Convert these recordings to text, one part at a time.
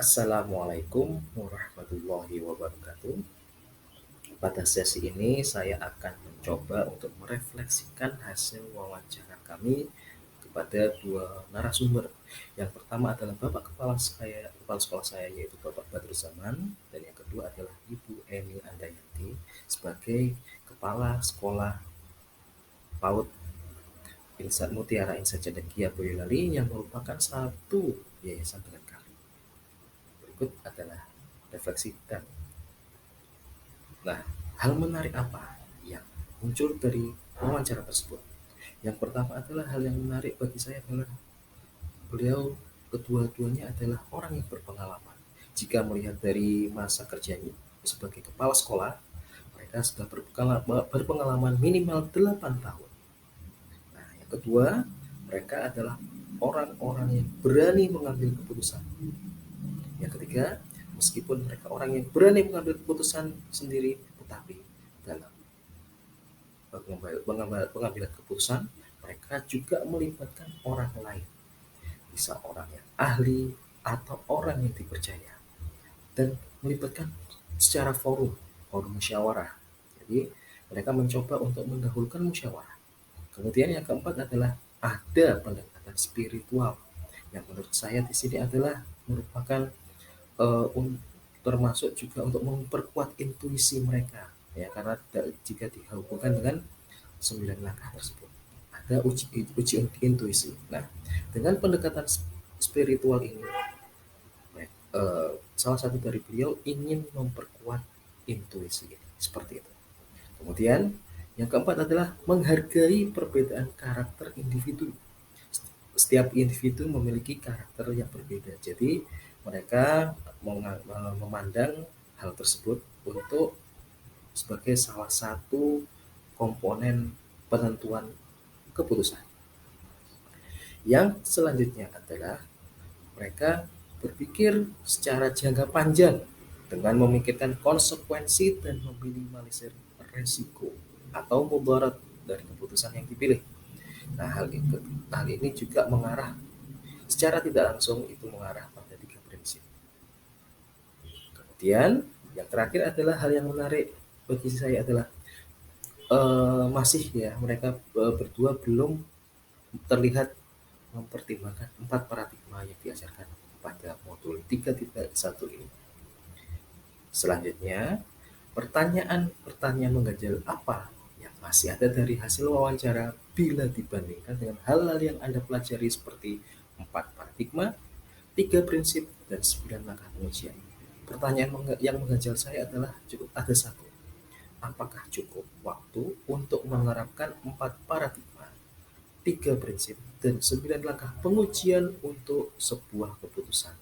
Assalamualaikum warahmatullahi wabarakatuh. Pada sesi ini saya akan mencoba untuk merefleksikan hasil wawancara kami kepada dua narasumber. Yang pertama adalah Kepala Sekolah saya yaitu Bapak Badruzzaman, dan yang kedua adalah Ibu Eni Andayanti sebagai Kepala Sekolah PAUD Mutiara Insa Cedekia Boyolali yang merupakan satu yayasan dengan kami. Berikut adalah refleksi kami. Nah, hal menarik apa yang muncul dari wawancara tersebut? Yang pertama adalah hal yang menarik bagi saya adalah beliau kedua-duanya adalah orang yang berpengalaman. Jika melihat dari masa kerjanya sebagai kepala sekolah, mereka sudah berpengalaman minimal 8 tahun. Nah, yang kedua, mereka adalah orang-orang yang berani mengambil keputusan. Yang ketiga, meskipun mereka orang yang berani mengambil keputusan sendiri, tetapi dalam pengambilan keputusan, mereka juga melibatkan orang lain, bisa orang yang ahli atau orang yang dipercaya, dan melibatkan secara forum musyawarah. Jadi mereka mencoba untuk mendahulukan musyawarah. Kemudian yang keempat adalah ada pendekatan spiritual yang menurut saya di sini adalah merupakan eh, termasuk juga untuk memperkuat intuisi mereka, ya, karena jika dihubungkan dengan 9 langkah tersebut ada uji intuisi. Nah, dengan pendekatan spiritual ini, salah satu dari beliau ingin memperkuat intuisi ini seperti itu. Kemudian yang keempat adalah menghargai perbedaan karakter individu. Setiap individu memiliki karakter yang berbeda, jadi mereka memandang hal tersebut untuk sebagai salah satu komponen penentuan keputusan. Yang selanjutnya adalah mereka berpikir secara jangka panjang dengan memikirkan konsekuensi dan meminimalisir resiko atau mudarat dari keputusan yang dipilih. Nah, hal ini juga mengarah secara tidak langsung itu mengarah pada 3 prinsip. Kemudian yang terakhir adalah hal yang menarik bagi saya adalah masih ya mereka berdua belum terlihat mempertimbangkan 4 paradigma yang diajarkan pada modul 3.1 ini. Selanjutnya, pertanyaan-pertanyaan mengganjal apa yang masih ada dari hasil wawancara bila dibandingkan dengan hal-hal yang Anda pelajari seperti 4 paradigma, 3 prinsip, dan 9 langkah pengujian. Pertanyaan yang mengganjal saya adalah cukup ada satu. Apakah cukup waktu untuk menerapkan 4 paradigma, 3 prinsip, dan 9 langkah pengujian untuk sebuah keputusan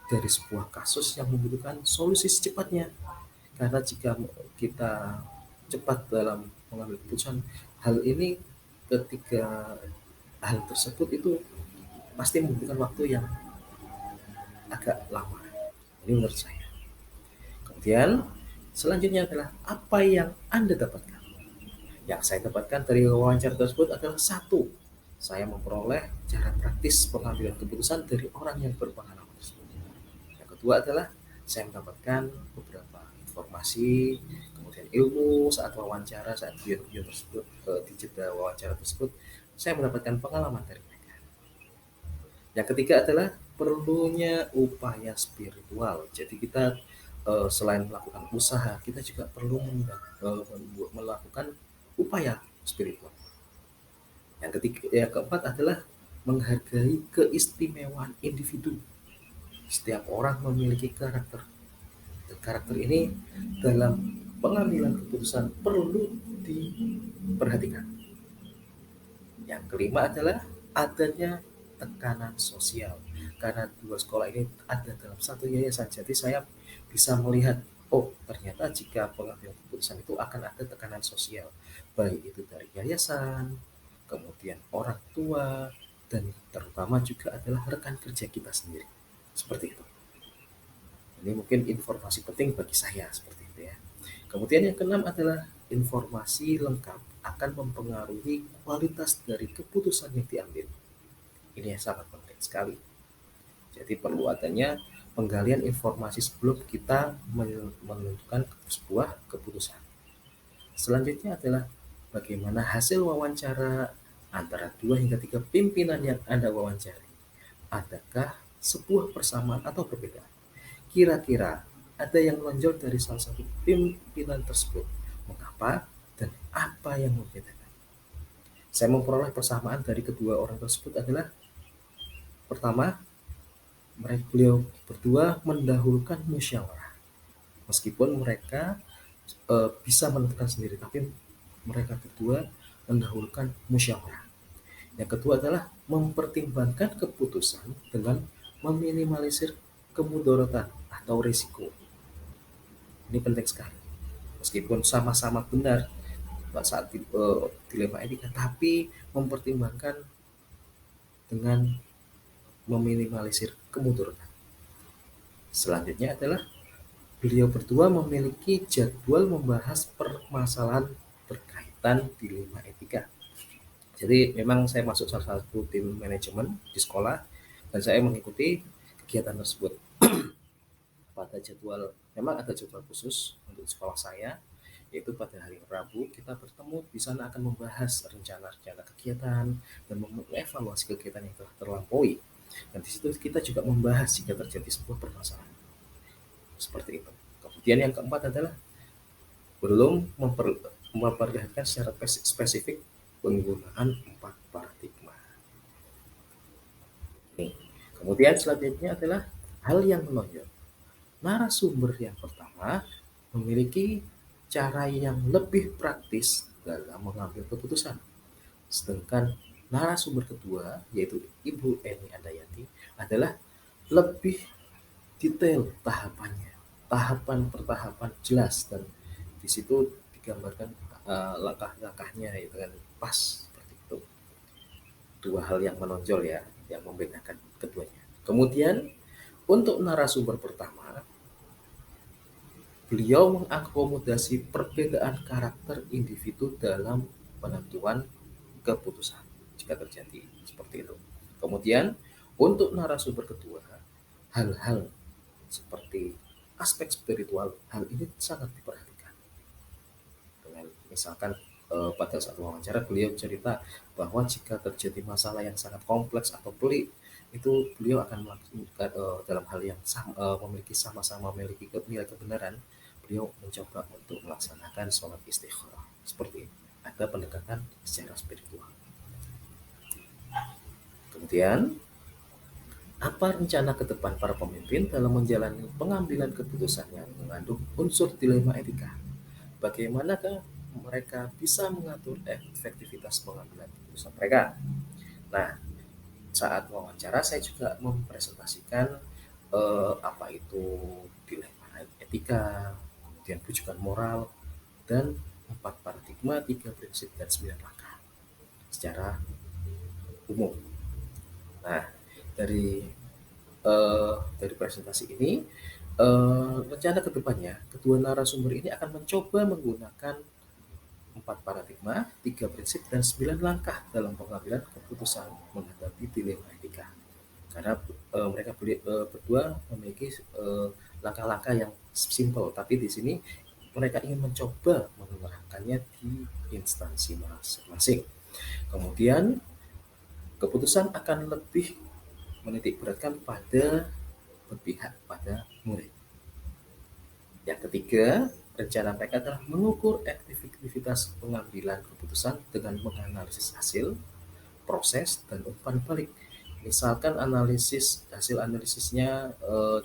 dari sebuah kasus yang membutuhkan solusi secepatnya? Karena jika kita cepat dalam mengambil keputusan, hal ini ketika hal tersebut itu pasti membutuhkan waktu yang agak lama. Ini menurut saya. Kemudian selanjutnya adalah apa yang Anda dapatkan. Yang saya dapatkan dari wawancara tersebut adalah satu, saya memperoleh cara praktis pengambilan keputusan dari orang yang berpengalaman tersebut. Yang kedua adalah saya mendapatkan beberapa informasi, kemudian ilmu saat wawancara, saat video tersebut, di jeda wawancara tersebut, saya mendapatkan pengalaman dari mereka. Yang ketiga adalah perlunya upaya spiritual. Jadi kita selain melakukan usaha, kita juga perlu melakukan upaya spiritual. Yang keempat adalah menghargai keistimewaan individu. Setiap orang memiliki karakter. Dan karakter ini dalam pengambilan keputusan perlu diperhatikan. Yang kelima adalah adanya tekanan sosial. Karena dua sekolah ini ada dalam satu yayasan, jadi saya bisa melihat, oh ternyata jika pengambilan keputusan itu akan ada tekanan sosial, baik itu dari yayasan, kemudian orang tua, dan terutama juga adalah rekan kerja kita sendiri. Seperti itu. Ini mungkin informasi penting bagi saya seperti itu ya. Kemudian yang keenam adalah informasi lengkap akan mempengaruhi kualitas dari keputusan yang diambil. Ini yang sangat penting sekali. Jadi perlu adanya penggalian informasi sebelum kita menentukan sebuah keputusan. Selanjutnya adalah bagaimana hasil wawancara antara 2 hingga 3 pimpinan yang Anda wawancari. Adakah sebuah persamaan atau perbedaan? Kira-kira ada yang menonjol dari salah satu pimpinan tersebut. Mengapa dan apa yang membedakan? Saya memperoleh persamaan dari kedua orang tersebut adalah pertama, beliau berdua mendahulukan musyawarah. Meskipun mereka bisa menentukan sendiri, tapi mereka berdua mendahulukan musyawarah. Yang kedua adalah mempertimbangkan keputusan dengan meminimalisir kemudaratan atau risiko. Ini penting sekali. Meskipun sama-sama benar saat dilema etika, tapi mempertimbangkan dengan meminimalisir kemudaratan. Selanjutnya adalah beliau berdua memiliki jadwal membahas permasalahan berkaitan dilema etika. Jadi memang saya masuk salah satu tim manajemen di sekolah dan saya mengikuti kegiatan tersebut. Pada jadwal, memang ada jadwal khusus untuk sekolah saya, yaitu pada hari Rabu kita bertemu di sana akan membahas rencana-rencana kegiatan dan mengevaluasi kegiatan yang telah terlampaui. Dan di situ kita juga membahas jika terjadi sebuah permasalahan. Seperti itu. Kemudian yang keempat adalah belum memperlihatkan secara spesifik penggunaan 4 paradigma. Nih. Kemudian selanjutnya adalah hal yang menonjol. Narasumber yang pertama memiliki cara yang lebih praktis dalam mengambil keputusan. Sedangkan narasumber kedua, yaitu Ibu Eni Andayati, adalah lebih detail tahapannya. Tahapan per tahapan jelas dan di situ digambarkan langkah-langkahnya dengan pas seperti itu. Dua hal yang menonjol ya, yang membedakan keduanya. Kemudian untuk narasumber pertama, beliau mengakomodasi perbedaan karakter individu dalam penentuan keputusan jika terjadi seperti itu. Kemudian untuk narasumber kedua, hal-hal seperti aspek spiritual, hal ini sangat diperhatikan. Dengan misalkan pada saat wawancara beliau cerita bahwa jika terjadi masalah yang sangat kompleks atau pelik, itu beliau akan melakukan dalam hal yang memiliki sama-sama memiliki nilai kebenaran, beliau mencoba untuk melaksanakan sholat istikharah seperti ini. Ada pendekatan secara spiritual. Kemudian apa rencana ke depan para pemimpin dalam menjalani pengambilan keputusan yang mengandung unsur dilema etika? Bagaimanakah mereka bisa mengatur efektivitas pengambilan keputusan mereka? Nah, saat wawancara saya juga mempresentasikan apa itu dilema etika, kemudian rujukan moral, dan 4 paradigma, 3 prinsip, dan 9 langkah secara umum. Nah, dari presentasi ini, rencana kedepannya kedua narasumber ini akan mencoba menggunakan 4 paradigma, 3 prinsip, dan 9 langkah dalam pengambilan keputusan menghadapi dilema etika. Karena mereka berdua memiliki langkah-langkah yang simpel, tapi di sini mereka ingin mencoba menerapkannya di instansi masing-masing. Kemudian keputusan akan lebih menitik beratkan pada berpihak pada murid. Yang ketiga, rencana mereka adalah mengukur efektivitas pengambilan keputusan dengan menganalisis hasil, proses, dan umpan balik. Misalkan hasil analisisnya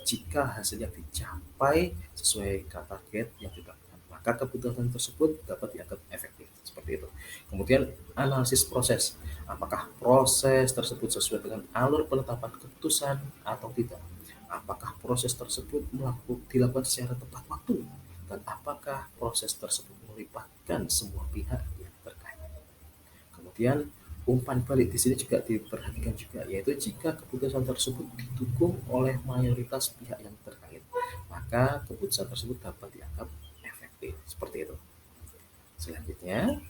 jika hasil yang dicapai sesuai target yang ditetapkan, maka keputusan tersebut dapat dianggap efektif. Seperti itu. Kemudian analisis proses, apakah proses tersebut sesuai dengan alur penetapan keputusan atau tidak? Apakah proses tersebut dilakukan secara tepat waktu? Dan apakah proses tersebut melibatkan semua pihak yang terkait? Kemudian umpan balik di sini juga diperhatikan juga, yaitu jika keputusan tersebut didukung oleh mayoritas pihak yang terkait, maka keputusan tersebut dapat dianggap efektif. Seperti itu. Selanjutnya,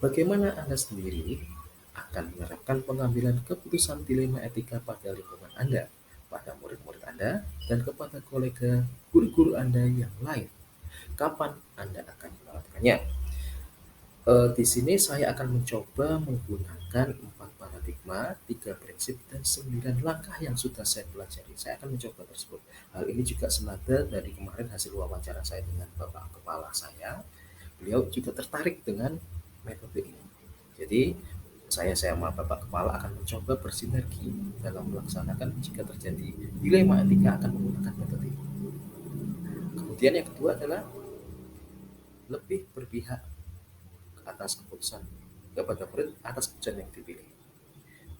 bagaimana Anda sendiri akan menerapkan pengambilan keputusan dilema etika pada lingkungan Anda? kepada murid-murid Anda dan kepada kolega guru-guru Anda yang lain. Kapan Anda akan menerapkannya? Di sini saya akan mencoba menggunakan 4 paradigma, 3 prinsip, dan 9 langkah yang sudah saya pelajari. Saya akan mencoba tersebut. Hal ini juga senada dari kemarin hasil wawancara saya dengan Bapak Kepala saya. Beliau juga tertarik dengan metode ini. Jadi, saya sama Bapak Kepala akan mencoba bersinergi dalam melaksanakan jika terjadi dilema etika akan menggunakan metode ini. Kemudian yang kedua adalah lebih berpihak atas keputusan kepada murid atas keputusan yang dipilih.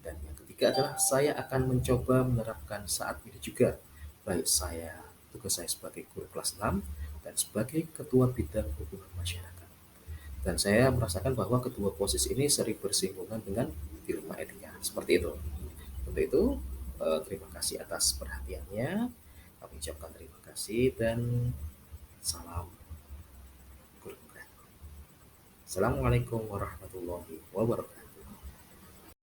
Dan yang ketiga adalah saya akan mencoba menerapkan saat ini juga, baik tugas saya sebagai guru kelas 6 dan sebagai ketua bidang hubungan masyarakat. Dan saya merasakan bahwa kedua posisi ini sering bersinggungan dengan dilema etika. Seperti itu. Untuk itu, terima kasih atas perhatiannya. Kami ucapkan terima kasih dan salam guru. Assalamualaikum warahmatullahi wabarakatuh.